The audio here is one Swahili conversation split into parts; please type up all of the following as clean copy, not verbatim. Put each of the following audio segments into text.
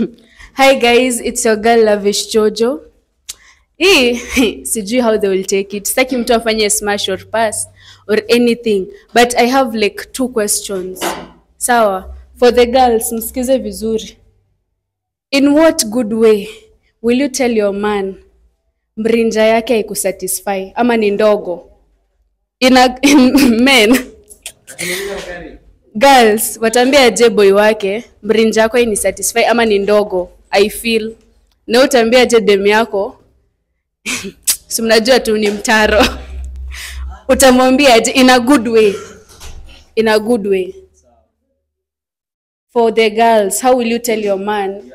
Hi guys, it's your girl Lavish Jojo. Sijui how they will take it. Sitaki mtu afanye smash or pass or anything. But I have like 2 questions. Sawa. For the girls, msikize vizuri. In what good way will you tell your man mrinja yake haikusatisfy ama ni ndogo? In men, girls, watambia aje boy wake mrinja yako ni satisfy ama ni ndogo? I feel. Na utambia aje dem yako si mnajua tu ni mtaro. Utamwambia aje in a good way. In a good way. For the girls, how will you tell your man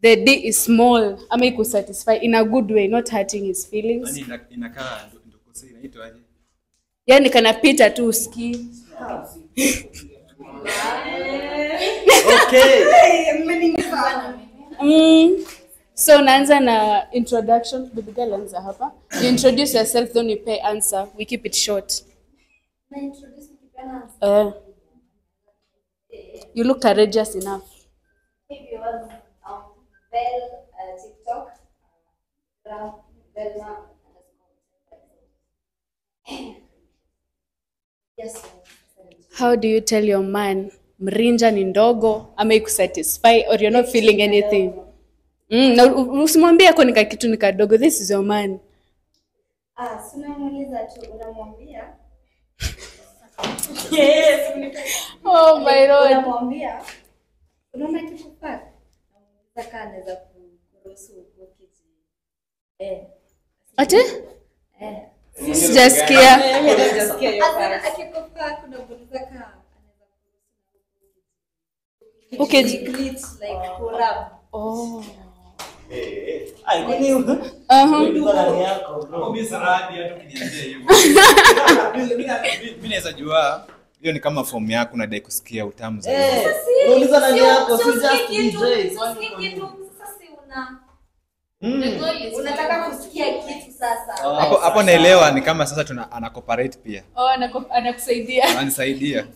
the D is small ama ikusatisfy in a good way, not hurting his feelings? Inakaa ndokose inaitwa aje? Yani kanapita tu usikii. Okay. So naanza na introduction. Baby girl anza hapa. You introduce yourself, then you pay answer. We keep it short. You look courageous enough. TikTok. Yes. How do you tell your man mrinja ni ndogo ama ikusatisfy or you're not feeling anything? Na usimwambie ako nika kitu ni kadogo. This is your man. Unamuuliza tu, unamwambia. Yes. Oh my lord. Unamwambia. Unaona kitu paka? Unamuuliza kama anaweza kuruhusu ukiti. Ate? Sijasikia. Akikupa kuna buliza kama anaweza kuruhusu. Okay. Like kurab. Oh. Ai kwani Aha. yako bro. Mimi saradi hata kuniambia hivyo. Mimi naweza jua hiyo ni kama form yako unadai kusikia utamu zaidi. Unauliza nani yako si just DJ. Sasa unataka kusikia kitu sasa. Hapo naelewa ni kama sasa ana cooperate pia. Oh, anakusaidia. Ananisaidia.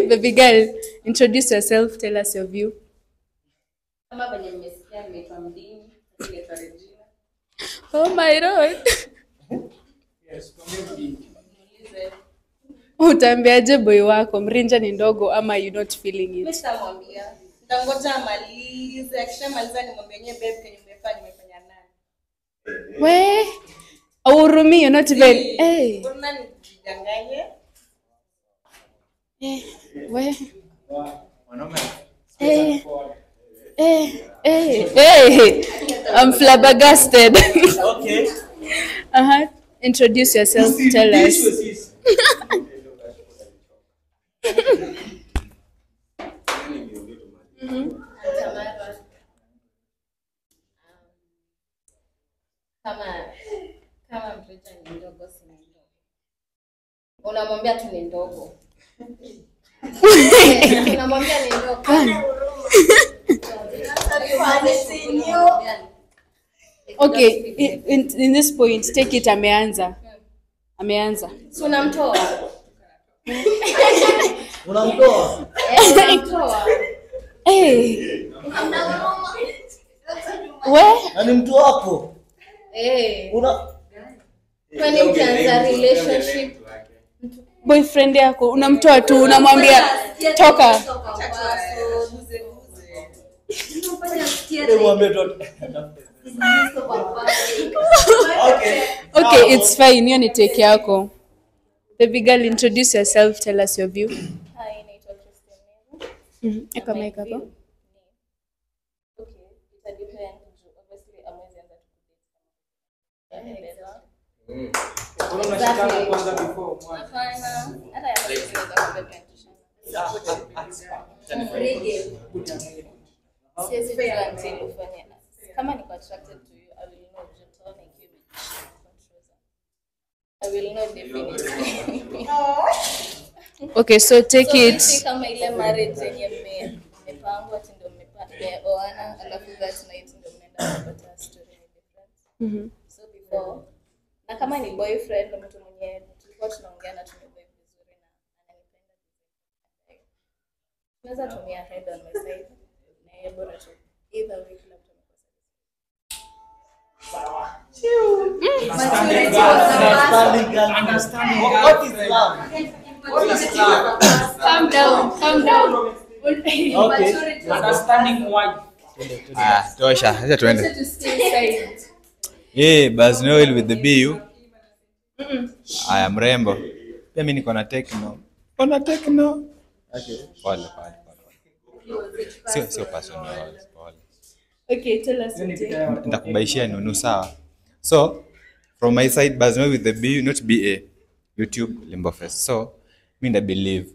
Baby girl, introduce yourself, tell us your view. Kama venye mmesikia nimeitwa Mdini, nimeitwa Regina. Oh my lord. Yes, kwa Mdini. Utaambiaje boy wako mrinja ni ndogo ama you not feeling it? Mimi sitamwambia. Nitangoja amalize, akishamaliza nimwambie nyewe babe kenye nimefanya nani. We, ahurumii, you're not even. Mbona nijidanganye? We. Wanaume. I'm flabbergasted. Okay. Introduce yourself, tell us. Kama mteja ni ndogo si ndogo. Unamwambia tu ni ndogo. Unamwambia ni ndogo. Okay, in this point, take it ameanza. Si unamtoa? Unamtoa? Unamtoa. We? Nani mtu wako? Kwani mkianza relationship Boyfriend yako unamtoa tu, unamwambia toka. Mwambie tu. Okay, it's fine. Hiyo ni take yako. Baby girl, introduce yourself, tell us your view. Hi, naitwa Christine. Eka mic hapo. Okay, it depends. Obviously, amazing that Unashikana kwanza before mwanzo. hapana. Hata ya siwezi jua until ufanye. Kama niko attracted to you, I will know joto na kibi. I will know definitely. Okay, so take it. So kama ile marriage yenye mmepangwa ati ndio mmeoana alafu that night ndio mnaenda kupata story different. So before na kama ni boyfriend mtu mwenye tulikuwa tunaongea na tumekuwa vizuri na ananipenda. Tunaweza tumia head on my side. bora tu. Either way kila mtu Understanding. What is love? Calm down. Okay. Understanding why. Tosha, acha tuende. To stay inside. Buzz Noel with the BU. Aya mrembo. Pia mimi niko na techno. Okay. Pole. Sio personal. Pole. Okay, tell us what you Nitakubaishia nunu sawa. So, from my side, Buzz Noel with the BU, not BA. YouTube Limbo Fest. So, mimi nda believe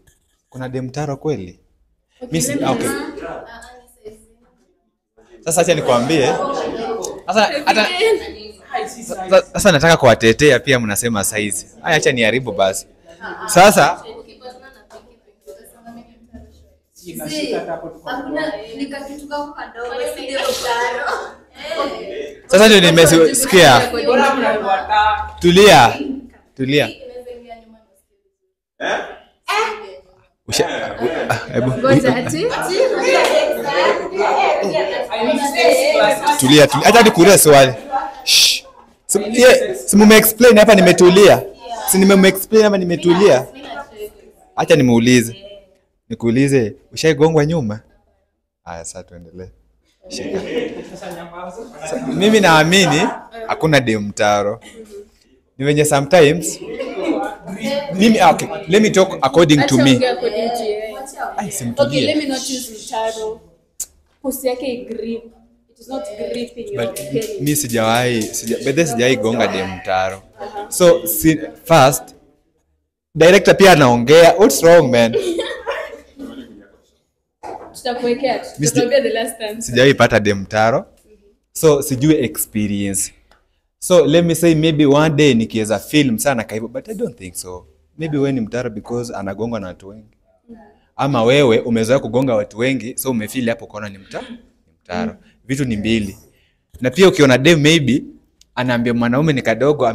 kuna demtaro kweli. Okay. Sasa acha nikwambie. Sasa nataka kuwatetea pia mnasema size. Haya acha niharibu basi. Sasa sasa ndio nimesikia. Tulia. Tulia. Acha nikuulize swali. Si mume-explain hapa nimetulia. Si nimeme-explain hapa nimetulia. Acha nimuulize. Nikuulize, ushaigongwa nyuma? Haya sasa tuendelee. Shika. Mimi naamini hakuna demtaro. Ni wenye sometimes mimi okay, let me talk according to me. Okay, let me not use mtaro. Pusi yake grip. It is not gripping your penis. Mimi sijawahi gonga demtaro. So first director pia anaongea. What's wrong man? Tutakuwekea. Tutakwambia the last time. Sijawahi pata demtaro. So sijui experience. So let me say maybe one day nikiweza film sana kaivo, but I don't think so. Maybe wewe ni mtaro because anagongwa na watu wengi. Ama wewe umezoea kugonga watu wengi so umefeel hapo ukaona ni mtaro. Vitu ni mbili. Na pia ukiona dem maybe anaambia mwanaume ni kadogo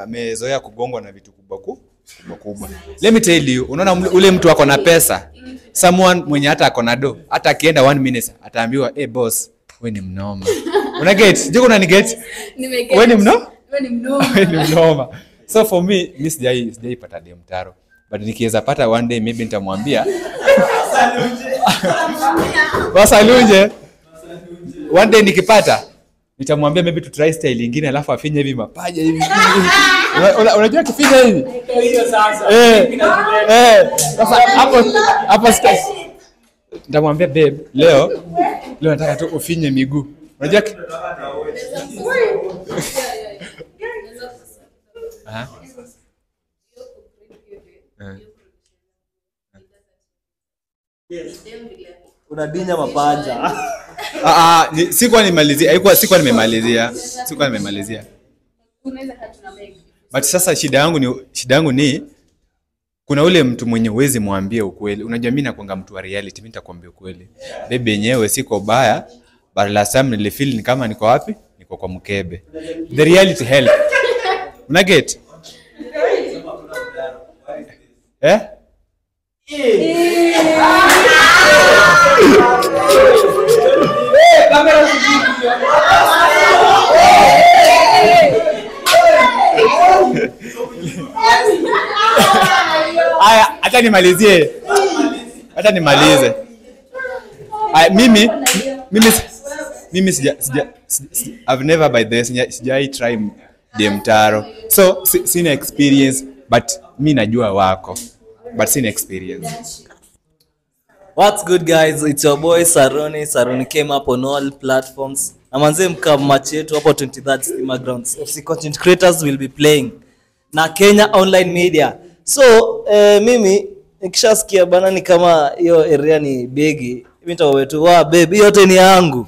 amezoea kugongwa na vitu kubwa. Let me tell you, unaona ule mtu ako na pesa. Someone mwenye hata ako na do, hata akienda 1 minute ataambiwa boss wewe ni mnoma. Una get? Je, kuna ni get? Nimeget. Wewe ni mnoma? Wewe ni mnoma. So for me, mimi sijai pata demtaro. But nikiweza pata one day maybe nitamwambia Wasaluje. One day nikipata nitamwambia maybe to try style nyingine alafu afinye hivi mapaja hivi. Unajua kifinya hivi? Hiyo sasa. Sasa hapo style. Nitamwambia babe, leo nataka tu ufinye miguu. Unajua Unadinya mapaja. Sikuwa nimemalizia. Unaweza kata make. But sasa shida yangu ni kuna ule mtu mwenye uwezi mwambie ukweli. Unajua mimi nakuanga mtu wa reality, mimi nitakwambia ukweli. Baby yenyewe siko baya, but last time nilifeel ni kama niko wapi? Niko kwa mkebe. The reality help. Una get? Aya, acha nimalize. Mimi I've never by this sijai try demtaro. So sina experience but mimi najua wako. But sina experience. What's good guys? It's your boy Saroni. Saroni came up on all platforms. Amanze mkamachi yetu hapo 23rd Stima Grounds. FC content creators will be playing na Kenya Online Media. So mimi nikishasikia bana ni kama hiyo area ni begi. Mimi nitawaambia tu baby yote ni yangu.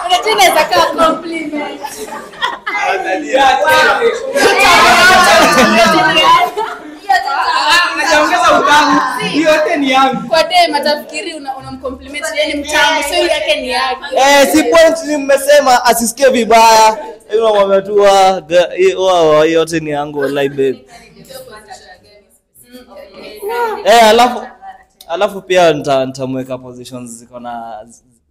Unataka zaka compliment. Unaongeza utamu. Yote ni yangu. Kwa dem atafikiri unamcompliment yeye ni mtamu, so yake ni yake. Si point ni mmesema asisikie vibaya. Unamwambia tu yote ni yangu wallahi babe. alafu pia nitamweka positions ziko na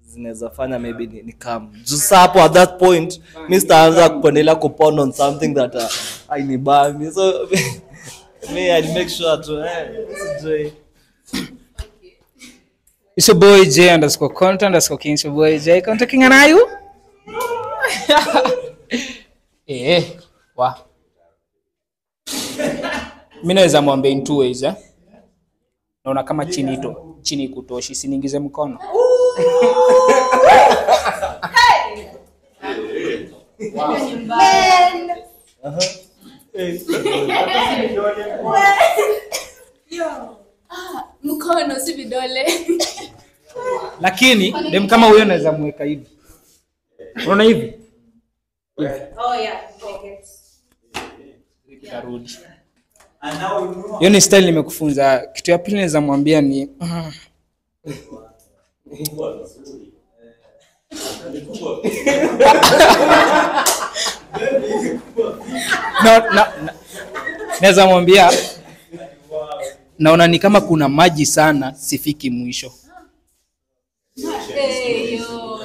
zinaweza fanya maybe ni come just hapo at that point mimi sitaanza kupendelea kupond on something that I ni bami, so me I make sure to enjoy. It's your boy J_content_king. It's your boy J Content King and are you? Wa. Mimi naweza mwambia in two ways Naona kama chini kutoshi siniingize mkono. Mkono si vidole. Lakini dem kama huyo naweza mweka hivi. Unaona hivi? Oh yeah, make it. Tarudi. Hiyo ni style nimekufunza. Kitu ya pili naweza mwambia ni naweza mwambia naona ni kama kuna maji sana sifiki mwisho. Hey, yo.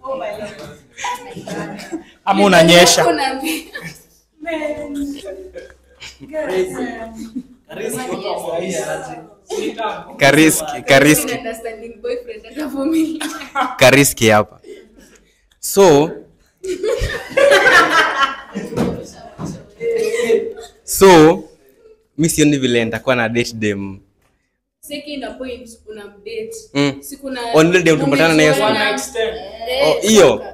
Oh my God. Ama unanyesha. Kariski Understanding boyfriend atavumilia. Kariski hapa. So mi sioni vile nitakuwa na date dem. Seki ina point unamdate. Siku na Only dem tumpatana na Yesu. Oh, hiyo.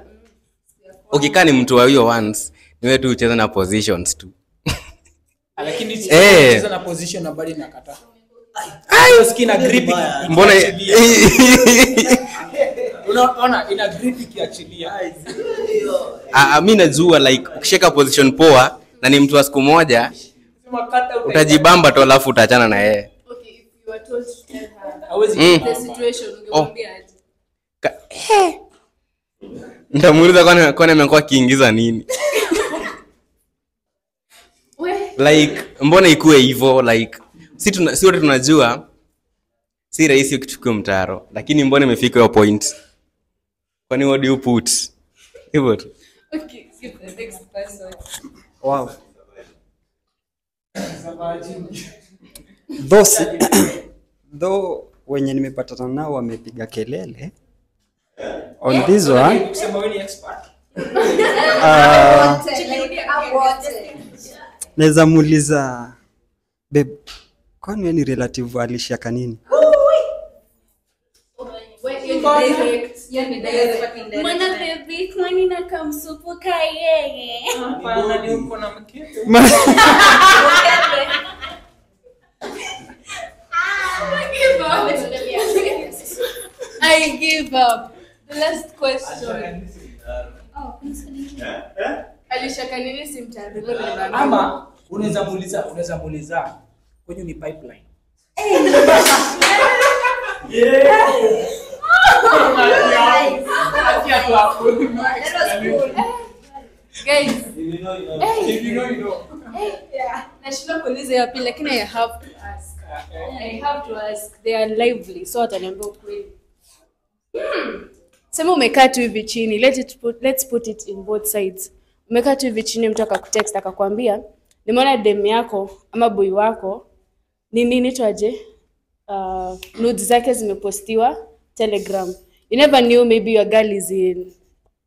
Ukikaa ni mtu wa hiyo once, ni wewe tu ucheze na positions tu. Lakini cheza na position na bali nakataa. Ayo skin na grip. Mbona unaona ina grip kiachilia. mimi najua like ukishika position poa na ni mtu wa siku moja utajibamba tu alafu utaachana na yeye. Okay, if you are told to tell her Hawezi the situation ungemwambia aje? Nitamuuliza kwani amekuwa kiingiza nini? Like mbona ikuwe hivyo, like si wote tunajua si rahisi ukichukua mtaro, lakini mbona imefika hiyo point? Kwani what do you put? Hivyo tu. Okay, give the next person. Wow. Though wenye nimepatana nao wamepiga kelele on this one. Kusema wewe ni expert. Naweza muuliza babe, kwani wewe ni relative alishaka nini? Mwana baby, kwani na kamsupuka yeye? Hapana, ni uko na mkete. I give up. The last question. Alishaka nini simtandilo Ama unaweza muuliza kwenye ni pipeline. Guys, If you know. nashindwa kuuliza ya pili lakini I have to ask. I have to ask. They are lively, so wataniambia ukweli. Sema umekaa tu hivi chini. Let's put it in both sides. Umekaa tu hivi chini, mtu akakutext akakwambia, nimeona dem yako ama boy wako nini twaje? Nudes zake zimepostiwa Telegram. You never knew maybe your girl is in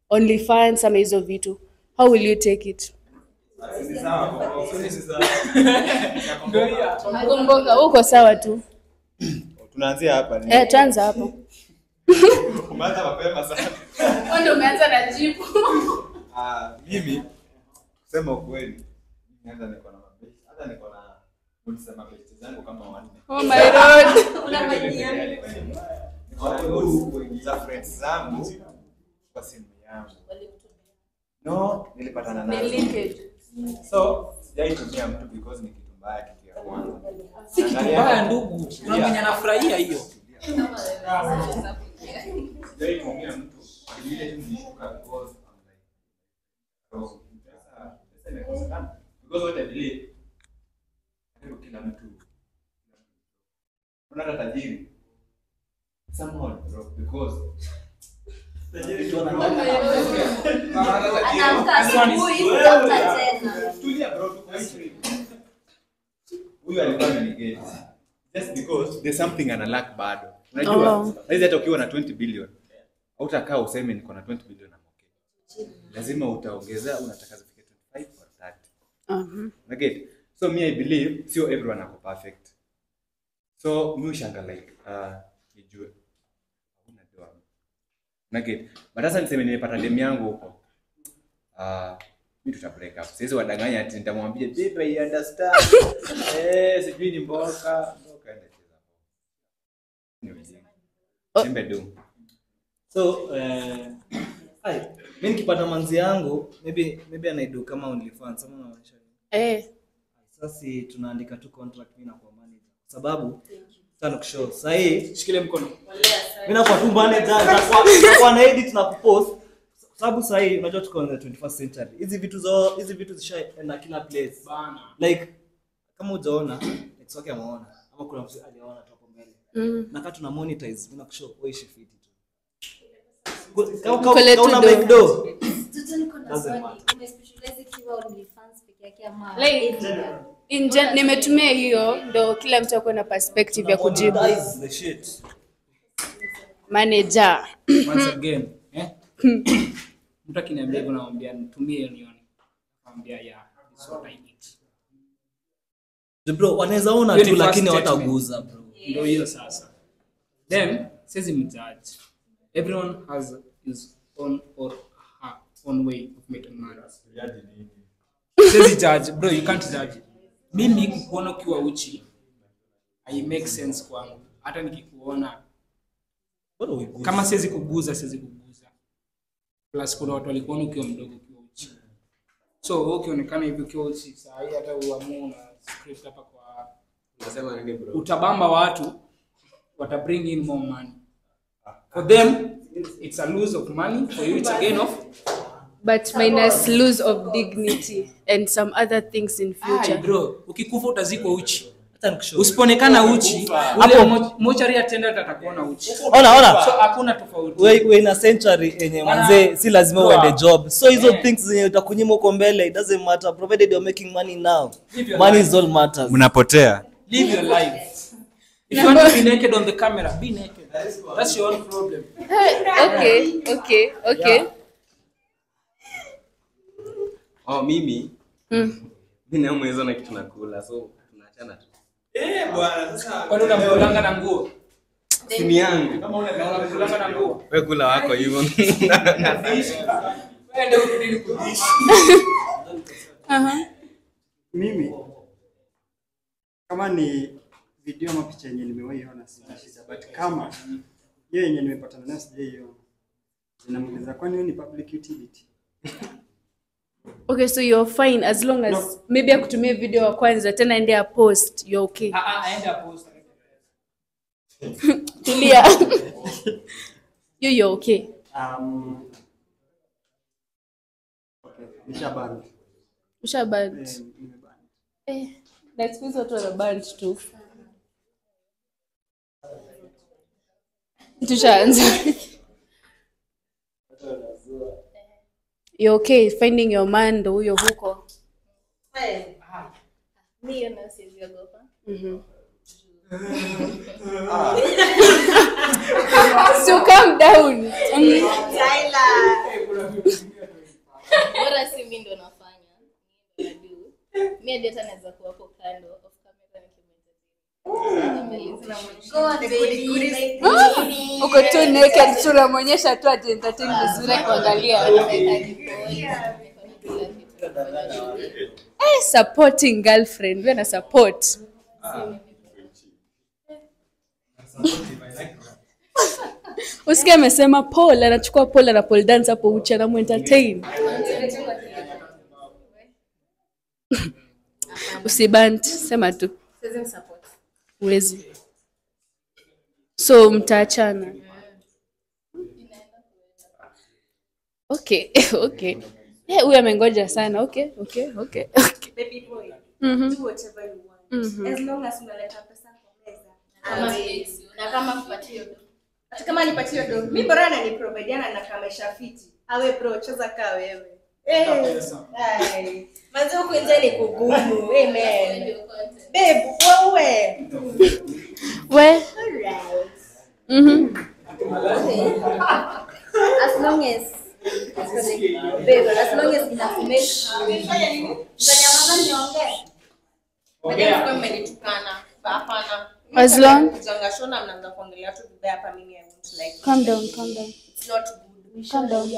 OnlyFans ama hizo vitu. How will you take it? Mgonga uko sawa tu. Tunaanzia hapa ni. Tuanza hapo. Umeanza mapema sana. Ndio umeanza na jibu. Mimi kusema ukweli, nianza niko na mabesti. Hata niko na msema besti zangu kama wanne. Oh my god. Niko na group za friends zangu kwa simu yangu. No, nilipatana nazo. So, sijaitumia mtu because ni kitu mbaya kitu ya kwanza. Si kitu mbaya ndugu. Kuna mwenye anafurahia hiyo. Sijaitumia mtu. Ile tu nishuka because I'm like because what I believe kila mtu Unataka tajiri. Somehow bro because Anaamka asubuhi kutafuta tena. tulia bro tuko history. Huyu alikuwa ananigate. Just because there's something ana lack bado. Unajua? Hizi hata ukiwa na 20 billion hautakaa useme niko na 20 billion I'm okay. Lazima utaongeza unataka zifike 25 or 30. Okay. So me I believe sio everyone ako perfect. So me ushanga like nijue hakuna doa. Okay. But sasa niseme nimepata dem yangu huko. Mimi tuta break up. Sasa wadanganya ati nitamwambia baby I understand. Sijui ni mboka ende cheza. Simbe do. So mimi nikipata manzi yangu maybe anaido kama OnlyFans ama unamaanisha nini? Sasa tunaandika tu contract mimi na kwa manager. Sababu sana kushow. Sasa hii Shikilie mkono. mimi na kwa tu manager kwa na edit na kupost. Sababu sasa hii unajua tuko in the 21st century. Hizi vitu zishaenda kila place. Bana. Like kama hujaona it's okay ameona ama kuna mtu aliona tu hapo mbele. Na kama tuna monetize mimi na kushow wewe fit tu. Kauna make do. Nimetumia hiyo ndo kila mtu ako na perspective ya kujibu. The shit. Manager. Once again, mtu akiniambia hivyo namwambia nitumie nione. Namwambia yeah, it's what I need. Bro, wanaweza ona Hiyo tu ni first lakini statement. wataguza bro. Ndio hiyo sasa. Then says mjudge. Everyone has his own or her own way of making money. Says judge, bro, you can't judge. Mimi kukuona ukiwa uchi I make sense kwangu. Hata nikikuona kama siwezi kuguza. Plus kuna watu walikuona ukiwa mdogo ukiwa uchi. So wewe ukionekana hivi ukiwa uchi, saa hii hata uamue na script hapa kwa unasema nini bro? Utabamba watu wata bring in more money. For them it's a lose of money, for you it's a gain of But minus lose of dignity and some other things in future. Bro, ukikufa utazikwa uchi. Hata nikushow. Usiponekana uchi, hapo mochari attendant atakuona uchi. Ona. So hakuna tofauti. We in a century yenye manze si lazima uende job. So hizo things zenye utakunyima uko mbele it doesn't matter provided you're making money now. Money is all matters. Mnapotea. Live your life. If you want to be naked on the camera, be naked. That's your own problem. Okay. Mimi na mwezo na kitu nakula so tunaachana tu. Bwana sasa kwani unamkulanga na nguo? Simu yangu. Kama unamkulanga na nguo. Wewe kula wako hivyo. Wewe ndio unadili kudishi. Mimi kama ni video ama picha yenye nimewaiona sina shida, but kama hiyo yenye nimepatana nayo sijaiona, ninamuuliza kwani hiyo ni public utility? Okay, so you're fine as long as maybe akutumie video wa kwanza tena ende a post, you're okay. Aenda post. Tulia. You're okay. Okay, nishaband. Ushaband. Na siku hizi watu wanaband tu. Tushaanza. You're okay finding your man ndo huyo huko. Mimi na siwezi ogopa. So calm down. Bora si mimi ndo nafanya. Mimi ndio hata naweza kuwa hapo kando of camera nikimaliza. Uko tu naked tu unamonyesha tu entertain vizuri kuangalia. Supporting girlfriend, wewe na support. Usikia amesema Paul anachukua Paul na pole dance hapo uchi na entertain. Usibant, sema tu. Uwezi. So mtaachana. Okay. Huyu amengoja sana. Okay. Baby boy, do whatever you want. As long as unaleta pesa kwa meza. Na kama kupatia do. Hata kama nipatie do. Mimi bora ananiprovideana na kama shafiti. Awe bro cheza kaa wewe. Manzi huko nje ni kugumu. Amen. Babe, wewe. We. As long as babe, as long as inafumesha. Mtanyamaza niongee. Baada mmenitukana. Hapana. As long Kujangashona mnaanza kuongelea tu vibaya hapa mimi I won't like. calm down. It's not good. Calm down.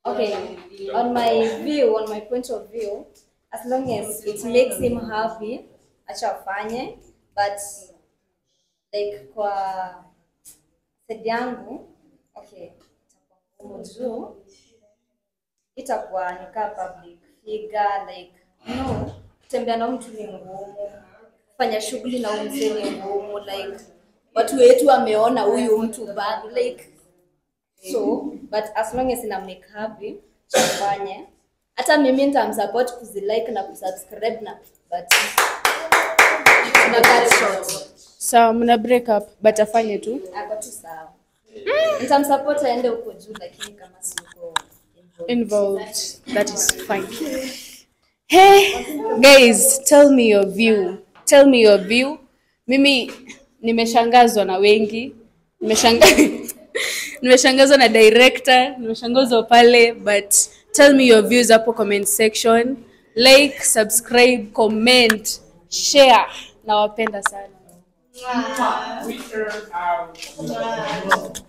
Okay, on my point of view, as long as it makes him happy, acha afanye, but like kwa side yangu, okay, itakuwa nika public figure, like no, kutembea na mtu ni ngumu, kufanya shughuli na mtu ni ngumu, like watu wetu wameona huyu mtu bad, like so, but as long as ina make happy, chafanye. Hata mimi nitamsupport kuzilike na kusubscribe na but na cut short. So mna break up but afanye tu. Ako tu sawa. Nitamsupport aende huko juu lakini kama siko Involved. That is fine. Hey guys, tell me your view. Tell me your view. Mimi nimeshangazwa na wengi. Nimeshangazwa na director, nimeshangazwa pale, but tell me your views hapo comment section. Like, subscribe, comment, share. Nawapenda sana. We are out.